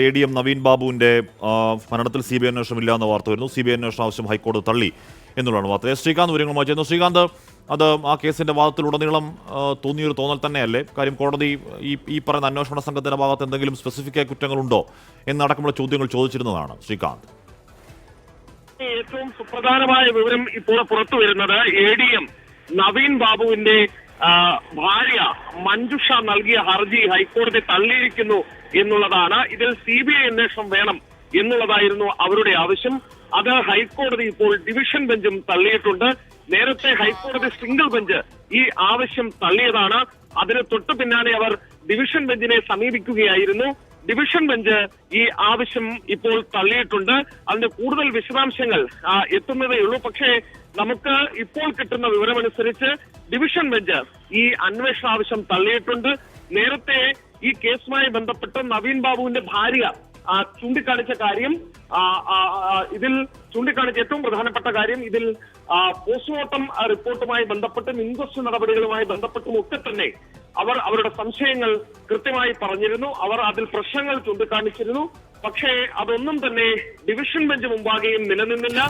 ADM Naveen ബാബുവിന്റെ മരണത്തിൽ CBI അന്വേഷണം ഇല്ല എന്ന വാർത്ത വരുന്നു. CBI അന്വേഷണം ആവശ്യം ഹൈക്കോടതി തള്ളി എന്നുള്ളതാണ് വാർത്ത. ശ്രീകാന്ത് വിവരങ്ങളുമായി ചെയ്യുന്നു. ശ്രീകാന്ത്, അത് ആ കേസിന്റെ വാദത്തിലുടനീളം തോന്നിയൊരു തോന്നൽ തന്നെയല്ലേ? കാര്യം കോടതി ഈ പറയുന്ന അന്വേഷണ സംഘത്തിന്റെ ഭാഗത്ത് എന്തെങ്കിലും സ്പെസിഫിക് ആയ കുറ്റങ്ങളുണ്ടോ എന്നടക്കമുള്ള ചോദ്യങ്ങൾ ചോദിച്ചിരുന്നതാണ്. ശ്രീകാന്ത്, ഏറ്റവും സുപ്രധാനമായ വിവരം ഇപ്പോൾ പുറത്തു വരുന്നത് ADM നവീൻ ബാബുവിന്റെ ഭാര്യ മഞ്ജുഷ നൽകിയ ഹർജി ഹൈക്കോടതി തള്ളിയിരിക്കുന്നു എന്നുള്ളതാണ്. ഇതിൽ CBI അന്വേഷണം വേണം എന്നുള്ളതായിരുന്നു അവരുടെ ആവശ്യം. അത് ഹൈക്കോടതി ഇപ്പോൾ ഡിവിഷൻ ബെഞ്ചും തള്ളിയിട്ടുണ്ട്. നേരത്തെ ഹൈക്കോടതി സിംഗിൾ ബെഞ്ച് ഈ ആവശ്യം തള്ളിയതാണ്. അതിന് തൊട്ടു പിന്നാലെ അവർ ഡിവിഷൻ ബെഞ്ചിനെ സമീപിക്കുകയായിരുന്നു. ഡിവിഷൻ ബെഞ്ച് ഈ ആവശ്യം ഇപ്പോൾ തള്ളിയിട്ടുണ്ട്. അതിന്റെ കൂടുതൽ വിശദാംശങ്ങൾ എത്തുന്നതേ ഉള്ളൂ. പക്ഷേ നമുക്ക് ഇപ്പോൾ കിട്ടുന്ന വിവരമനുസരിച്ച് ഡിവിഷൻ ബെഞ്ച് ഈ അന്വേഷണ ആവശ്യം തള്ളിയിട്ടുണ്ട്. നേരത്തെ ഈ കേസുമായി ബന്ധപ്പെട്ട് നവീൻ ബാബുവിന്റെ ഭാര്യ ചൂണ്ടിക്കാണിച്ച കാര്യം, ഇതിൽ ചൂണ്ടിക്കാണിച്ച ഏറ്റവും പ്രധാനപ്പെട്ട കാര്യം, ഇതിൽ പോസ്റ്റ്മോർട്ടം റിപ്പോർട്ടുമായി ബന്ധപ്പെട്ടും ഇൻക്വസ്റ്റ് നടപടികളുമായി ബന്ധപ്പെട്ടും ഒക്കെ തന്നെ അവർ അവരുടെ സംശയങ്ങൾ കൃത്യമായി പറഞ്ഞിരുന്നു. അവർ അതിൽ പ്രശ്നങ്ങൾ ചൂണ്ടിക്കാണിച്ചിരുന്നു. പക്ഷേ അതൊന്നും തന്നെ ഡിവിഷൻ ബെഞ്ച് മുമ്പാകെയും നിലനിന്നില്ല.